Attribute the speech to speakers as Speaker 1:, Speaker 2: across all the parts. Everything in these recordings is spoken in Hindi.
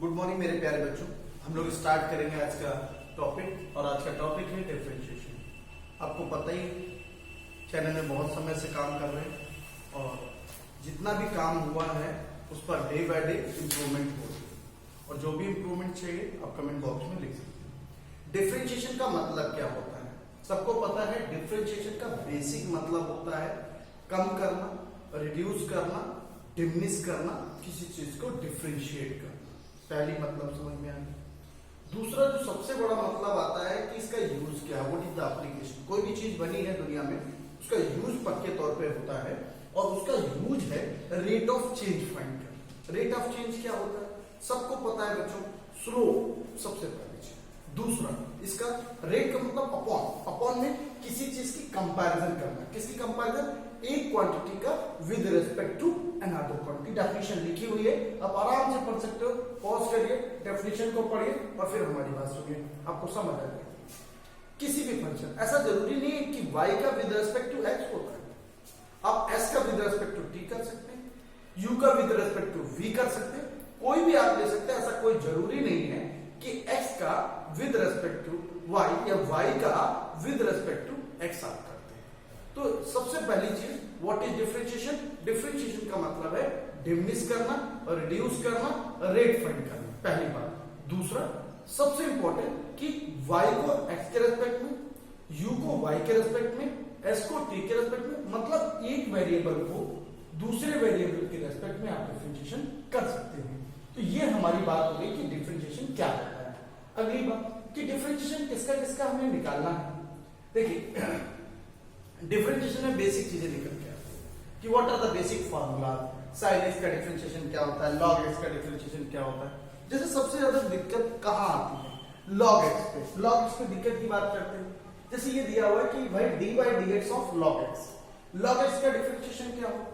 Speaker 1: गुड मॉर्निंग मेरे प्यारे बच्चों। हम लोग स्टार्ट करेंगे आज का टॉपिक और आज का टॉपिक है डिफरेंशिएशन। आपको पता ही चैनल में बहुत समय से काम कर रहे हैं और जितना भी काम हुआ है उस per day by day improvement हो रही है और जो भी इम्प्रूवमेंट चाहिए आप कमेंट बॉक्स में लिख सकते हैं। डिफरेंशिएशन का मतलब क्या होता है? सबको पता है डिफरेंशिएशन का बेसिक मतलब होता है कम करना, रिड्यूस करना, डिमिनिश करना, किसी चीज को डिफरेंशिएट करना। पहली मतलब समझ में आ गई। दूसरा जो सबसे बड़ा मतलब आता है कि इसका यूज क्या है, व्हाट इज द एप्लीकेशन। कोई भी चीज बनी है दुनिया में उसका यूज पक्के तौर पे होता है और उसका यूज है रेट ऑफ चेंज फाइंड करना। रेट ऑफ चेंज क्या होता है सबको पता है बच्चों, स्लो सबसे पहली चीज। दूसरा इसका रेट का मतलब अपॉन, अपॉन में किसी चीज की कंपैरिजन करना। किसकी कंपैरिजन? एक क्वांटिटी का with respect to another quantity. Definition लिखी हुई है, आप आराम से पढ़ सकते हो। पॉज करिए, डेफिनेशन को पढ़िए और फिर हमारी बात सुनिए, आपको समझ आ जाएगी। किसी भी फंक्शन, ऐसा जरूरी नहीं है कि y का विद रिस्पेक्ट टू x होता है। आप s का विद रिस्पेक्ट टू t कर सकते हैं, u का विद रिस्पेक्ट टू v कर सकते हैं, कोई भी आप ले सकते हैं। ऐसा कोई जरूरी नहीं है कि x का विद रिस्पेक्ट टू y या y का विद रिस्पेक्ट टू x आप करते हैं। तो सबसे पहली चीज व्हाट इज डिफरेंशिएशन? डिफरेंशिएशन का मतलब है डिमिनिश करना, रिड्यूस करना, रेट फाइंड करना, पहली बात। दूसरा सबसे इंपॉर्टेंट कि y को x के रेस्पेक्ट में, u को y के रेस्पेक्ट में, s को t के रेस्पेक्ट में, मतलब एक वेरिएबल को दूसरे वेरिएबल के रेस्पेक्ट में आप डिफरेंशिएशन कर सकते हैं। तो ये हमारी बात हो गई कि डिफरेंशिएशन क्या होता है। अगली बात कि डिफरेंशिएशन किसका किसका हमें निकालना है। देखिए डिफरेंशिएशन में बेसिक चीजें निकल के आती है कि what are the basic formula. Sine x का डिफरेंशिएशन क्या होता है, लॉग एक्स का डिफरेंशिएशन क्या होता है। जैसे सबसे ज्यादा दिक्कत कहां आती है? लॉग एक्स पे। लॉग एक्स पे दिक्कत की बात करते हैं। जैसे ये दिया हुआ है कि भाई D by D x of log x. Log x का डिफरेंशिएशन क्या होगा?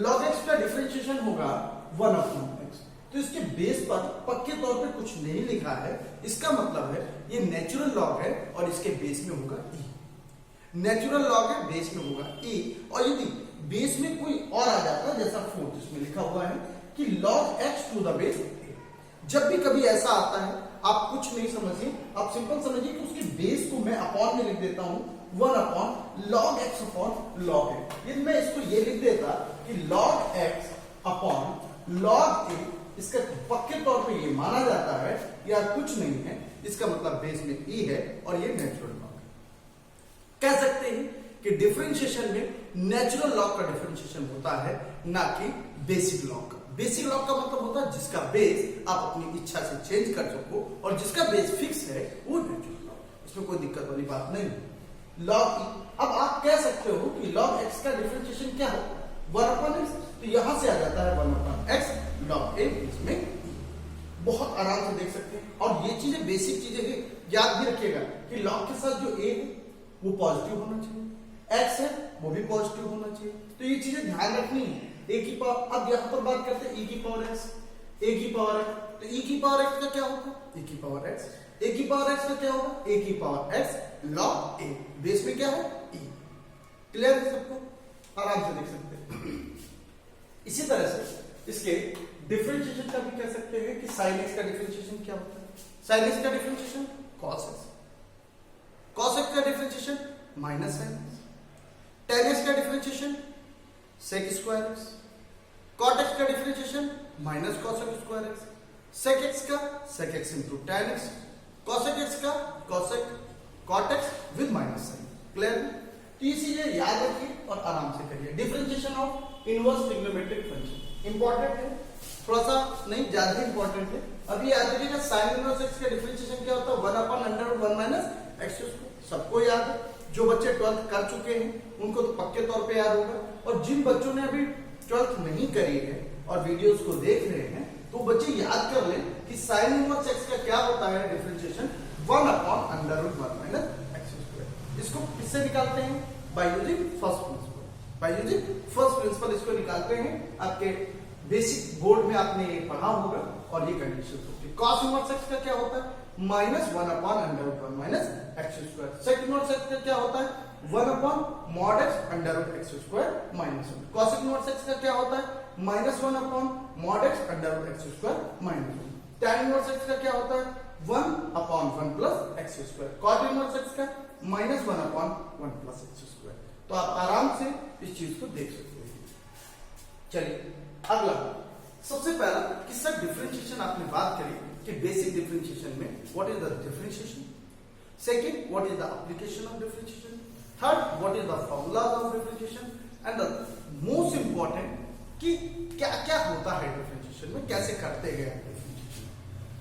Speaker 1: लॉग एक्स का डिफरेंशिएशन होगा 1/x। तो इसके बेस पर पक्के तौर पे कुछ नहीं लिखा है, इसका मतलब है ये नेचुरल लॉग है और इसके बेस में होगा e। नेचुरल लॉग है, बेस में होगा e। और यदि बेस में कोई और आ जाता है जैसा 4 इसमें लिखा हुआ है कि log x to the base a। जब भी कभी ऐसा आता है आप कुछ नहीं समझिए, आप सिंपल समझिए कि उसके बेस को मैं अपॉन में लिख देता हूं 1/log a। यदि मैं इसको ये लिख देता कि log x upon log a, इसका पक्के तौर पे ये माना जाता है या कुछ नहीं है, इसका मतलब बेस में e है और ये नेचुरल लॉग है। कह सकते हैं कि डिफरेंशिएशन में नेचुरल लॉग का डिफरेंशिएशन होता है, ना कि बेसिक लॉग का। बेसिक लॉग का मतलब होता है जिसका बेस आप अपनी इच्छा से चेंज कर सको और जिसका बेस फिक्स है वो नेचुरल लॉग। इसमें कोई दिक्कत वाली बात नहीं। लॉग ई, अब आप कह सकते हो कि लॉग एक्स का डिफरेंशिएशन क्या होता है? 1/x। तो यहां से आ जाता है 1/x log a, इसमें बहुत आराम से देख सकते हैं। और ये चीजें बेसिक चीजें हैं, याद भी रखिएगा कि लॉग के साथ जो a है वो पॉजिटिव होना चाहिए, x है वो भी पॉजिटिव होना चाहिए। तो ये चीजें ध्यान रखनी है। a की पावर, अब यहां पर बात करते हैं e की पावर x, a की पावर x। तो e की पावर x का क्या होगा? e की पावर x। a की पावर x का क्या होगा? a की power x log a। Base में क्या है? e। क्लियर है सबको? आराम से देख सकते हैं। इसी तरह से इसके डिफरेंशिएशन का भी कह सकते हैं कि sin x का डिफरेंशिएशन क्या होता है? sin x का differentiation cos x, cos x का differentiation minus sin x, tan x का differentiation sec square x, cot x का differentiation minus cos x square x, sec x का sec x into tan x, cosec x का cosec cot x with minus sine. Clear? तो ये चीजें याद रखिए और आराम से करिए। Differentiation of inverse trigonometric function important है, थोड़ा सा नहीं ज्यादा इंपॉर्टेंट है। अभी याद रखिएगा साइन इनवर्स x का डिफरेंशिएशन क्या होता है? 1/√1 माइनस x स्क्वायर। सबको याद है, जो बच्चे 12th कर चुके हैं उनको तो पक्के तौर पे याद होगा, और जिन बच्चों ने अभी 12th नहीं करी है और वीडियोस को देख रहे हैं तो बच्चे याद कर लें कि साइन इनवर्स x का क्या होता है डिफरेंशिएशन? 1/√1 minus x square. इसको किससे निकालते हैं? By using first principle. By using first principle इसको निकालते हैं। आपके बेसिक बोर्ड में आपने पढ़ा होगा और ये कंडीशन होती है। cos इनवर्स x का क्या होता है? -1/√1 minus x square. Sec inverse x का क्या होता है? 1/mod(x) square minus 1। cos inverse x का क्या होता है? -1/mod(x) square minus 1। tan inverse x का क्या होता है 1/1 plus x square, cot inverse x का -1/1 प्लस एक्स स्क्वायर। तो आप आराम से इस चीज को देख सकते हैं। चलिए अगला, सबसे पहला किसका डिफरेंशिएशन आपने बात करी कि बेसिक डिफरेंशिएशन में what is the differentiation, second what is the application of differentiation, third what is the formulas of differentiation, and the most important कि क्या क्या होता है डिफरेंशिएशन में, कैसे करते हैं डिफरेंशिएशन।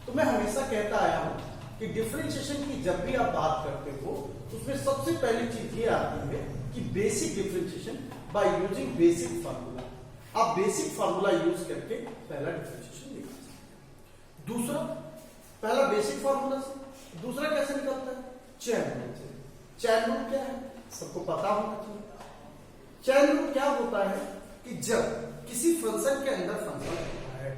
Speaker 1: तो मैं हमेशा कहता आया हूं कि डिफरेंशिएशन की जब भी आप बात करते हो उसमें सबसे पहली चीज ये आती है कि basic differentiation by using basic formula. आप बेसिक फार्मूला यूज करके पहला डिफरेंशिएशन निकाल सकते हैं। दूसरा, पहला बेसिक फार्मूला से, दूसरा कैसे निकलता है चैन रूल से। चैन रूल क्या है सबको पता होना चाहिए। चैन रूल क्या होता है कि जब किसी फंक्शन के अंदर फंक्शन होता है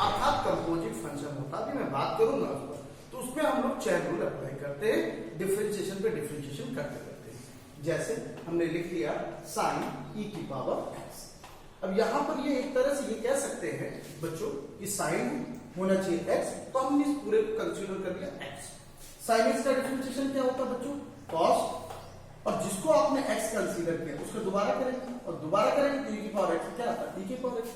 Speaker 1: अर्थात कंपोजिट फंक्शन होता है, अभी मैं बात करूंगा उस पर, तो उसमें हम लोग चैन रूल अप्लाई करते हैं, डिफरेंशिएशन पे डिफरेंशिएशन करते हैं। जैसे हमने लिख लिया साइन ई की पावर एक्स। अब यहां पर ये एक तरह से ये कह सकते हैं बच्चों कि साइन होना चाहिए एक्स, तो हमने इस पूरे को कंसीडर कर लिया एक्स। साइन एक्स का डिफरेंशिएशन क्या होता है बच्चों कॉस, और जिसको आपने एक्स कंसीडर किया उसको दोबारा करेंगे और दोबारा करेंगे तो ई की पावर एक्स क्या आता है ई की पावर एक्स।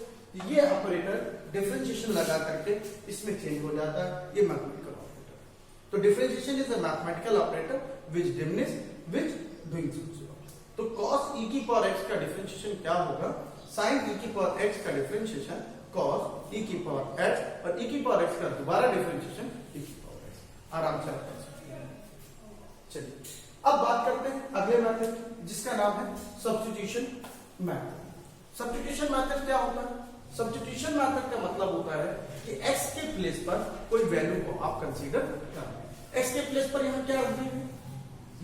Speaker 1: ये ऑपरेटर डिफरेंशिएशन लगा करके इसमें चेंज हो जाता है, ये मैथमेटिकल ऑपरेटर। तो differentiation is a mathematical operator which diminish which doing so. तो cos e की पावर x का डिफरेंशिएशन क्या होगा, sin e की पावर x का डिफरेंशिएशन cos e की पावर x, और e की पावर x का दोबारा डिफरेंशिएशन e की पावर x। आराम से आप कर सकते हैं। चलिए अब बात करते हैं अगले मेथड जिसका नाम है सब्स्टिट्यूशन मेथड। सब्स्टिट्यूशन मेथड क्या होता है, सब्स्टिट्यूशन मेथड का मतलब होता है कि x के प्लेस पर कोई वैल्यू को आप कंसीडर करें। x के प्लेस पर यहां क्या रख देंगे,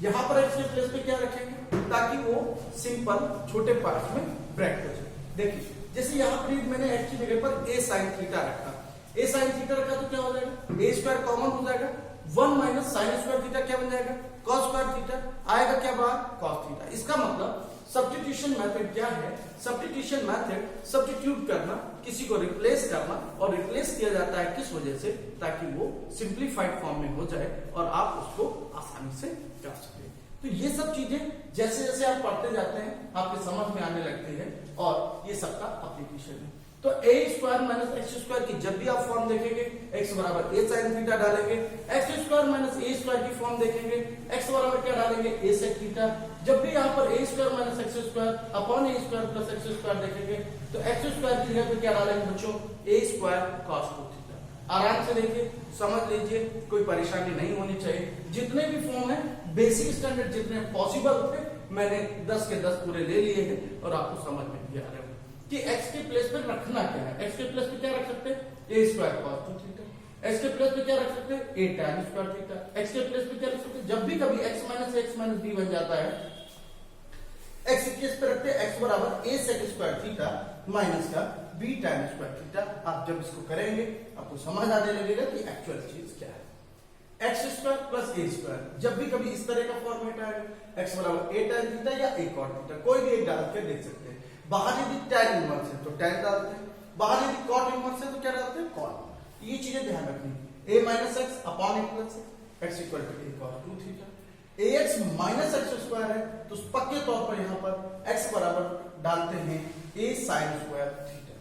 Speaker 1: यहां पर x के प्लेस पे क्या रखेंगे ताकि वो सिंपल छोटे पार्ट में ब्रेक हो जाए। देखिए जैसे यहां पर मैंने x की जगह पर a sin थीटा रखा, a sin थीटा रखा तो क्या हो जाएगा a स्क्वायर कॉमन हो जाएगा, 1 माइनस साइन स्क्वायर थीटा क्या बन जाएगा cos स्क्वायर थीटा, आएगा क्या बाहर cos थीटा। इसका मतलब सब्स्टिट्यूशन मेथड क्या है, सब्स्टिट्यूशन मेथड सब्स्टिट्यूट करना, किसी को रिप्लेस करना, और रिप्लेस किया जाता है किस वजह से ताकि वो सिंप्लीफाइड फॉर्म में हो जाए और आप उसको आसानी से कर सकें। तो ये सब चीजें जैसे जैसे आप पढ़ते जाते हैं आपके समझ में आने लगती है और ये सबका एप्लीकेशन है। तो a square minus x square की जब भी आप फॉर्म देखेंगे x बराबर a sin थीटा डालेंगे, x square minus a square की फॉर्म देखेंगे x बराबर क्या डालेंगे a sec थीटा। जब भी यहाँ पर a square minus x square upon a square plus x square देखेंगे तो x स्क्वायर की जगह पे क्या डालेंगे बच्चों a स्क्वायर cos 2 थीटा। आराम से देखिए समझ लीजिए, कोई परेशानी नहीं होनी चाहिए। जितने भी फॉर्म है बेसिक स्टैंडर्ड जितने पॉसिबल थे मैंने 10 के 10 पूरे ले लिए हैं और आपको समझ में भी आ रहा है कि x के प्लेस पे रखना क्या है। x के प्लेस पे क्या रख सकते हैं a square cos 2 theta, x के प्लेस पे क्या रख सकते हैं a tan square theta, x के प्लेस पे क्या रख सकते हैं जब भी कभी x माइनस b बन जाता है x के प्लेस पे रखते हैं x बराबर a sec square theta minus का b tan स्क्वायर थीटा। आप जब इसको करेंगे आपको समझ आने लगेगा कि एक्चुअल चीज क्या है। एक्स स्क्वायर प्लस ए स्क्वायर जब भी कभी इस तरह का फॉर्मेट आएगा x बराबर a tan थीटा या a cot थीटा, कोई भी एक डाल के देख सकते हैं। बाहर यदि tan इनवर्स है तो tan डालते हैं, बाहर यदि cot इनवर्स है तो क्या डालते हैं cot। ये चीजें ध्यान रखनी। a minus x upon a plus x equal to a cos 2 theta. ax minus x square है तो पक्के तौर पर यहाँ पर x बराबर डालते हैं a sin square theta.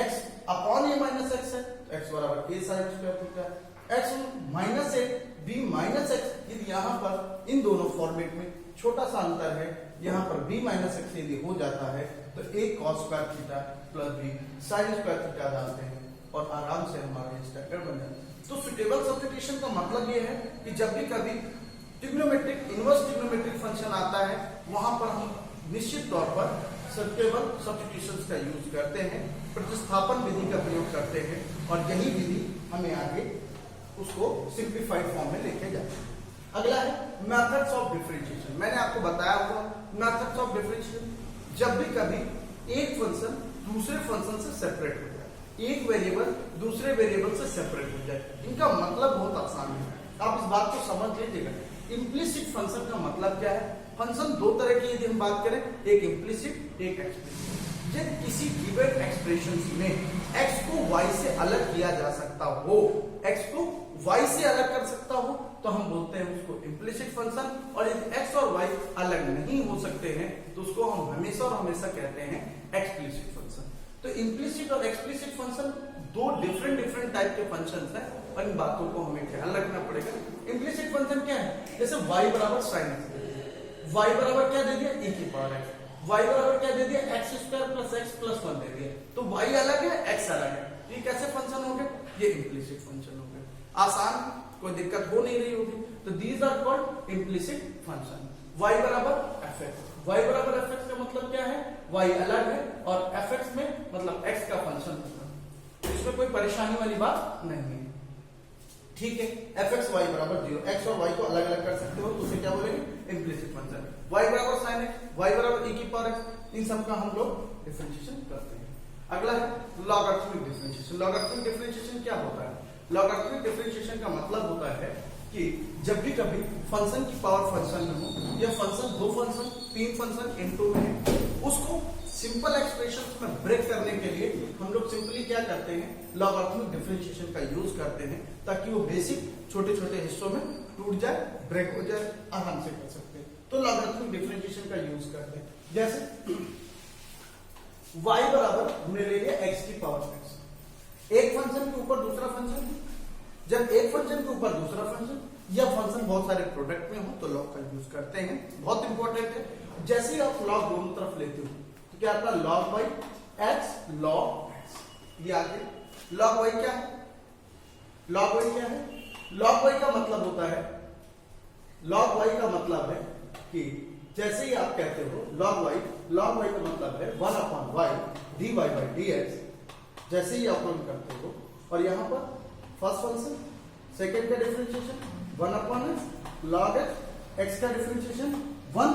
Speaker 1: x upon a minus x है तो x बराबर a sin square theta. x minus a b minus x, यदि यहाँ पर इन दोनों फॉर्मेट में छोटा सा अंतर है, यहाँ पर b माइनस एक्स यदि हो जाता है तो a cos square theta plus b sin square theta डालते हैं और आराम से हमारा स्टैंडर्ड बन जाता है। तो सुटेबल सब्स्टिट्यूशन का मतलब ये है कि जब भी कभी ट्रिग्नोमेट्रिक इनवर्स ट्रिग्नोमेट्रिक फंक्शन आता है वहां पर हम निश्चित तौर पर सुटेबल सब्स्टिट्यूशंस का यूज करते हैं, प्रतिस्थापन विधि का प्रयोग करते हैं और यही विधि हमें आगे उसको सिंप्लीफाइड फॉर्म में लेके जाते हैं। अगला है मेथड्स ऑफ डिफरेंशिएशन। मैंने आपको बताया हुआ मेथड्स ऑफ डिफरेंशिएशन, जब भी कभी एक फंक्शन दूसरे फंक्शन से सेपरेट हो जाए, एक वेरिएबल दूसरे वेरिएबल से सेपरेट हो जाए, इनका मतलब बहुत आसान है, आप इस बात को समझ लीजिएगा। इम्प्लिसिट फंक्शन का मतलब क्या है, फंक्शन दो तरह की यदि हम बात करें, एक इम्प्लिसिट एक एक्सप्लिसिट। जब किसी गिवन एक्सप्रेशन में x को y से अलग किया जा सकता हो, x को y से अलग कर सकता हो तो हम बोलते हैं उसको इम्प्लिसिट फंक्शन। और यदि x और y अलग नहीं हो सकते हैं तो उसको हम हमेशा और हमेशा कहते हैं एक्सप्लिसिट फंक्शन। तो इम्प्लिसिट और एक्सप्लिसिट फंक्शन दो डिफरेंट टाइप के फंक्शंस हैं और इन बातों को हमें ख्याल रखना पड़ेगा। इम्प्लिसिट फंक्शन क्या है, जैसे y बराबर साइन x, y बराबर क्या दे दिया e की पावर x, y बराबर क्या दे दिया x square plus x plus 1 दे दिया, तो y अलग है x अलग है, ये कैसे फंक्शन हो गए, ये इम्प्लिसिट फंक्शन हो गए। आसान, कोई दिक्कत हो नहीं रही होगी। तो these are called implicit function. y बराबर fx, y बराबर fx का मतलब क्या है, y अलग है और fx में मतलब x का फंक्शन होगा, इसमें कोई परेशानी वाली बात नहीं है, ठीक है। fx y बराबर 0, x और y को अलग अलग कर सकते हो तो उसे क्या बोलेंगे, इम्प्लिसिट फंक्शन। y बराबर sin x, y बराबर e की पावर x, इन सब का हम लोग डिफरेंशिएशन करते हैं। अगला है लॉगरिथमिक डिफरेंशिएशन। लॉगरिथमिक डिफरेंशिएशन क्या होता है, लॉगरिथमिक डिफरेंशिएशन का मतलब होता है कि जब भी कभी फंक्शन की पावर फंक्शन में हो या फंक्शन दो फंक्शन तीन फंक्शन इनटू में, उसको सिंपल एक्सप्रेशन में ब्रेक करने के लिए हम लोग सिंपली क्या करते हैं, लॉगरिथमिक डिफरेंशिएशन का यूज करते हैं ताकि वो बेसिक छोटे छोटे हिस्सों में टूट जाए, ब्रेक हो जाए, आराम से कर सकते हैं। तो लॉगरिथमिक डिफरेंशिएशन का यूज करते हैं। जैसे y बराबर हमने ले लिया x की पावर x, एक फंक्शन के ऊपर दूसरा फंक्शन, जब एक फंक्शन के ऊपर दूसरा फंक्शन या फंक्शन बहुत सारे प्रोडक्ट में हो तो लॉग का यूज करते हैं, बहुत इंपॉर्टेंट है। जैसे ही आप लॉग दोनों तरफ लेते हो तो क्या आता है, log by x log x, ये आगे लॉग y क्या है, लॉग y क्या है, लॉग y का मतलब होता है, लॉग y का मतलब है कि जैसे ही आप कहते हो लॉग y, लॉग y का मतलब है 1 upon y dy by dx, जैसे ही आप करते हो और यहां पर फर्स्ट फंक्शन सेकेंड का differentiation 1 upon x log x का डिफरेंशिएशन 1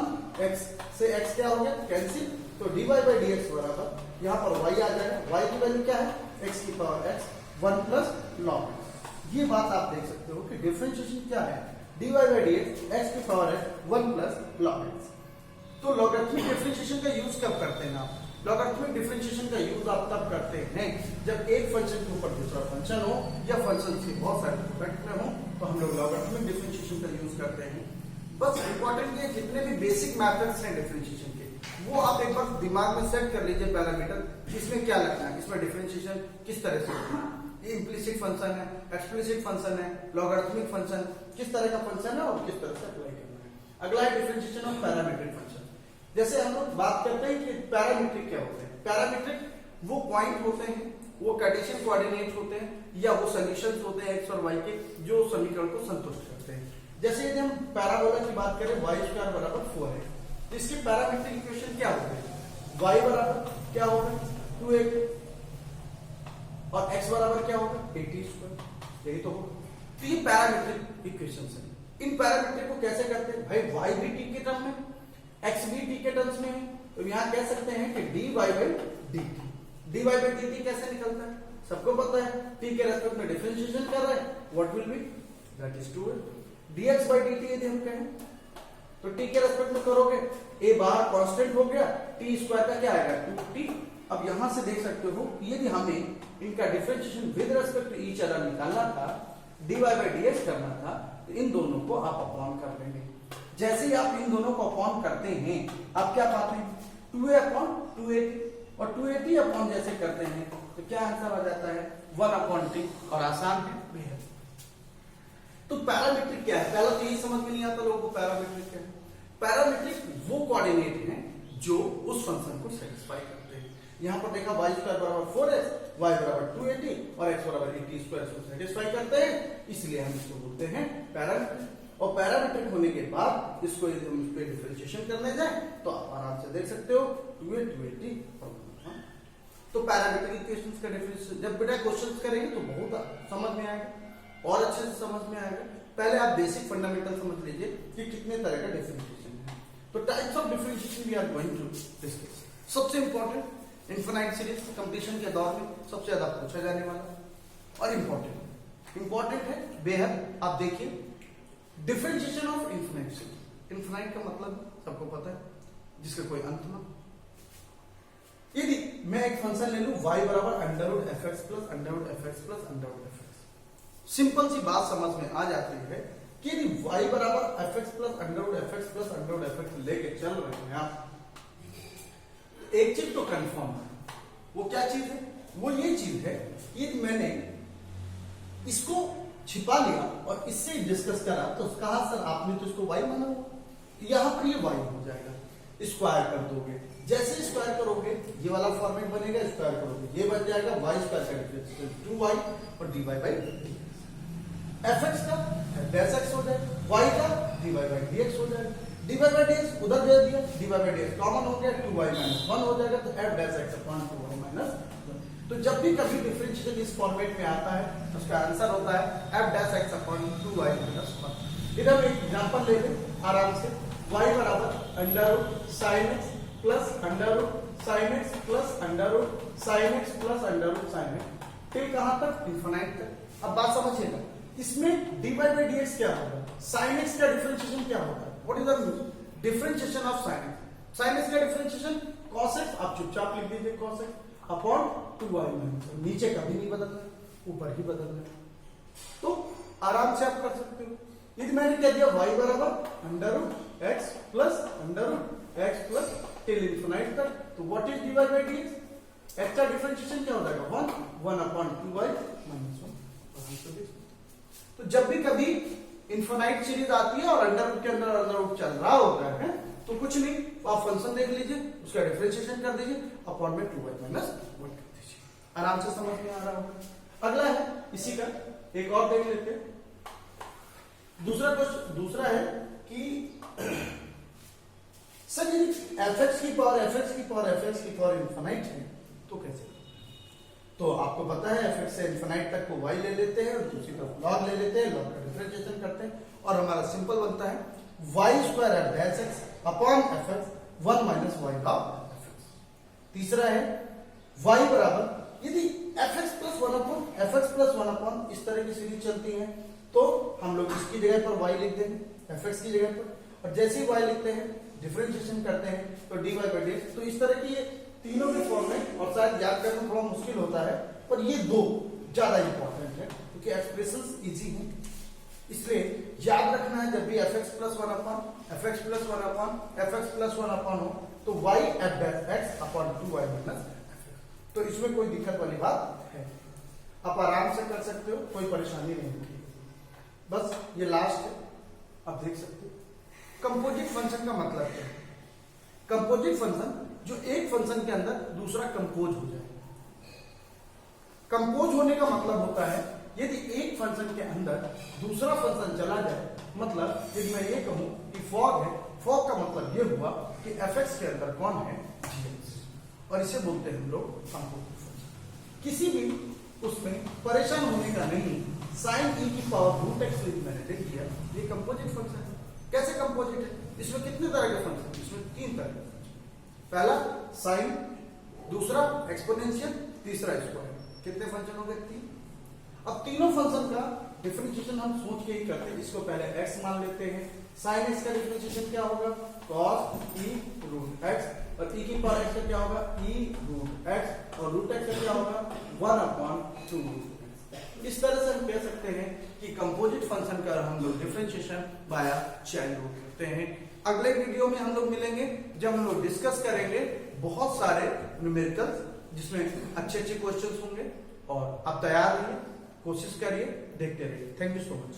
Speaker 1: x से x क्या हो गया कैंसिल, तो dy बाई dx बराबर यहां पर y आ जाएगा, y की वैल्यू क्या है x की power x 1 plus log x। ये बात आप देख सकते हो कि डिफरेंशिएशन क्या है, dy बाई dx x की power x 1 plus log x। तो लॉगरिथमिक डिफरेंशिएशन का यूज कब करते हैं आप, लॉगरिथमिक डिफरेंशिएशन का यूज आप तब करते हैं जब एक फंक्शन के ऊपर दूसरा फंक्शन हो या फंक्शन के बहुत सारे प्रोडक्ट में हो तो हम लोग लॉगरिथमिक डिफरेंशिएशन का यूज करते हैं। बस इंपॉर्टेंट ये जितने भी बेसिक मेथड्स हैं डिफरेंशिएशन के वो आप एक बार दिमाग में सेट कर लीजिए पैरामीटर, इसमें क्या लगना है, इसमें डिफरेंशिएशन किस तरह से होना है, ये इम्प्लिसिट फंक्शन है, एक्सप्लिसिट फंक्शन है, लॉगरिथमिक फंक्शन किस तरह का फंक्शन है और किस तरह से अप्लाई करना है। अगला है डिफरेंशिएशन ऑफ पैरामीट्रिक फंक्शन। जैसे हम लोग बात करते हैं कि पैरामीट्रिक क्या होते हैं, पैरामीट्रिक वो पॉइंट होते हैं, वो कार्टेशियन कोऑर्डिनेट होते हैं या वो सॉल्यूशंस होते हैं x और y के जो समीकरण को संतुष्ट करते हैं। जैसे यदि हम पैराबोला की बात करें y स्क्वायर बराबर 4 है, इसकी पैरामीट्रिक इक्वेशन क्या होगी, y बराबर क्या होगा 2a और x बराबर क्या होगा 80 स्क्वायर, यही तो होगा। तो ये पैरामीट्रिक इक्वेशंस हैं। इन पैरामीट्रिक को कैसे करते हैं भाई, y भी t के टर्म में x भी t के टर्म्स में है, तो यहां कह सकते हैं कि dy by dt, dy by dt कैसे निकलता है, सबको पता है t के रेस्पेक्ट में डिफरेंशिएशन कर रहे हैं, what will be that is 2 dx by dt यदि हम कहें तो t के रेस्पेक्ट में करोगे a बाहर कांस्टेंट हो गया, t स्क्वायर का क्या आएगा 2t। अब यहां से देख सकते हो यदि हमें इनका differentiation with respect to each other निकालना था, dy बाई dx करना था, तो इन दोनों को आप अपॉन कर लेंगे। जैसे ही आप इन दोनों को अपॉन करते हैं आप क्या पाते हैं 2a अपॉन 280 और 280 अपॉन जैसे करते हैं तो क्या आंसर आ जाता है 1 अपॉन t और आसान है बेहद। तो पैरामीट्रिक क्या है, पहला तो यही समझ में नहीं आता लोगों को पैरामीट्रिक क्या है। पैरामीट्रिक वो कोऑर्डिनेट हैं जो उस फंक्शन को सेटिस्फाई करते हैं। यहां पर देखा y स्क्वायर बराबर 4x, y बराबर 280 और x बराबर 80 स्क्वायर को सेटिस्फाई करते हैं, इसलिए हम इसको बोलते हैं पैरामीट्रिक। और पैरामीट्रिक होने के बाद इसको यदि हम इस पे डिफरेंशिएशन करने जाए तो आप आराम से देख सकते हो 2a 280 और 1। तो पैरामीट्रिक इक्वेशंस का डिफरेंशिएशन जब बेटा क्वेश्चंस करेंगे तो बहुत समझ में आएगा और अच्छे से समझ में आएगा। पहले आप बेसिक फंडामेंटल समझ लीजिए कि कितने तरह का डिफरेंशिएशन है। तो types of differentiation we are going to discuss. सबसे इंपॉर्टेंट इनफाइनाइट सीरीज कंप्लीशन के दौर में सबसे ज्यादा पूछा जाने वाला और इंपॉर्टेंट है बेहद। आप देखिए differentiation of infinite series. Infinite का मतलब सबको पता है जिसका कोई अंत ना, यदि मैं एक फंक्शन ले लूं y बराबर under root F x plus under root F x plus under root F X, simple सी बात समझ में आ जाती है कि यदि y बराबर f x plus under root F x plus under root F x लेके चल रहे हैं आप, एक चीज तो कंफर्म है। वो क्या चीज है? वो ये चीज है कि मैंने इसको छिपा लिया और इससे डिस्कस करा तो कहा सर आपने तो इसको y माना हुआ, यहां पर ये y हो जाएगा, स्क्वायर कर दोगे, जैसे स्क्वायर करोगे ये वाला फॉर्मेट बनेगा, स्क्वायर करोगे ये बन जाएगा y स्क्वायर का डिफरेंशियल 2y और dy बाई fx का f हो जाएगा, y का dy बाई dx हो जाएगा, dy बाई dx उधर दे दिया, dy बाई dx कॉमन हो गया, 2y माइनस 1 हो जाएगा, तो f अपॉन 2y माइनस 1। तो जब भी कभी डिफरेंशियल इस फॉर्मेट में आता है तो उसका आंसर होता है f अपॉन 2y माइनस 1। इधर एक एग्जांपल ले लें आराम से, y बराबर under root sine x plus under root sine x plus under root sine x plus under root sine x, फिर कहां तक? इनफिनिट तक। अब बात समझिएगा, इसमें dy बाई dx क्या होगा? साइन एक्स का डिफरेंशिएशन क्या होता है? What is the differentiation of sine x? Sign x का डिफरेंशिएशन cos x, आप चुपचाप लिख दीजिए cos x upon 2y minus, नीचे कभी नहीं बदलना, ऊपर ही बदलना, तो आराम से आप कर सकते हो। यदि मैंने कह दिया y बराबर under root x plus under root x plus till infinite तक, तो what is dy by dx? x का डिफरेंशिएशन क्या हो जाएगा? 1 अपॉन 2y माइनस 1। तो जब भी कभी इनफिनिट सीरीज आती है और अंडर रूट के अंदर अंडर रूट चल रहा होता है तो कुछ नहीं, आप फंक्शन देख लीजिए, उसका डिफरेंशिएशन कर दीजिए, अपॉन में 2y माइनस 1 कर दीजिए, आराम से समझ में आ रहा होगा। अगला है इसी का एक और देख लेते हैं। दूसरा है कि सर यदि fx की पावर इनफिनिट है तो कैसे? तो आपको पता है fx से इनफिनिट तक को y ले लेते हैं और दूसरी तरफ log ले लेते हैं, log का डिफरेंशिएशन करते हैं और हमारा सिंपल बनता है y square at dash x upon fx 1 minus y log fx। तीसरा है y बराबर यदि fx प्लस 1 अपॉन इस तरह की सीरीज चलती है तो हम लोग इसकी जगह पर y लिख देंगे, fx की जगह पर, और जैसे ही y लिखते हैं डिफरेंशिएशन करते हैं तो dy बाई dx। तो इस तरह की ये तीनों के फॉर्मेट, और शायद याद करना थोड़ा मुश्किल होता है पर ये दो ज्यादा इंपॉर्टेंट है क्योंकि एक्सप्रेशंस इजी हैं, इसलिए याद रखना है जब भी fx plus 1 upon fx plus 1 upon हो तो y at x upon 2y minus fx। तो इसमें कोई दिक्कत वाली बात है, आप आराम से कर सकते हो, कोई परेशानी नहीं होगी। बस ये लास्ट है, आप देख सकते हो। कंपोजिट फंक्शन का मतलब क्या है? कंपोजिट फंक्शन जो एक फंक्शन के अंदर दूसरा कंपोज हो जाए। कंपोज होने का मतलब होता है यदि एक फंक्शन के अंदर दूसरा फंक्शन चला जाए, मतलब यदि मैं ये कहूं कि फॉग है, फॉग का मतलब ये हुआ कि fx के अंदर कौन है? gx, और इसे बोलते हैं हम लोग कंपोजिट फंक्शन। किसी भी उसमें परेशान होने का नहीं, साइन e की पावर रूट एक्स मैंने लिख दिया, ये कंपोजिट फंक्शन है। कैसे कंपोजिट है? इसमें कितने तरह के फंक्शन? इसमें 3 तरह के फंक्शन, पहला साइन, दूसरा एक्सपोनेंशियल, तीसरा स्क्वायर। कितने फंक्शन हो गए? 3। अब तीनों फंक्शन का डिफरेंशिएशन हम सोच के ही करते हैं। इसको पहले x मान लेते हैं, साइन x का डिफरेंशिएशन क्या होगा? cos e रूट x, और e की पावर x का क्या होगा? e रूट x, और रूट x का क्या होगा? 1 अपॉन 2 रूट x। इस तरह से हम कह सकते हैं कि कंपोजिट फंक्शन का हम लोग डिफरेंशिएशन बाय चेन रूल करते हैं। अगले वीडियो में हम लोग मिलेंगे जब हम लोग डिस्कस करेंगे बहुत सारे न्यूमेरिकल्स जिसमें अच्छे क्वेश्चंस होंगे, और आप तैयार रहिए, कोशिश करिए, देखते रहिए। Thank you so much.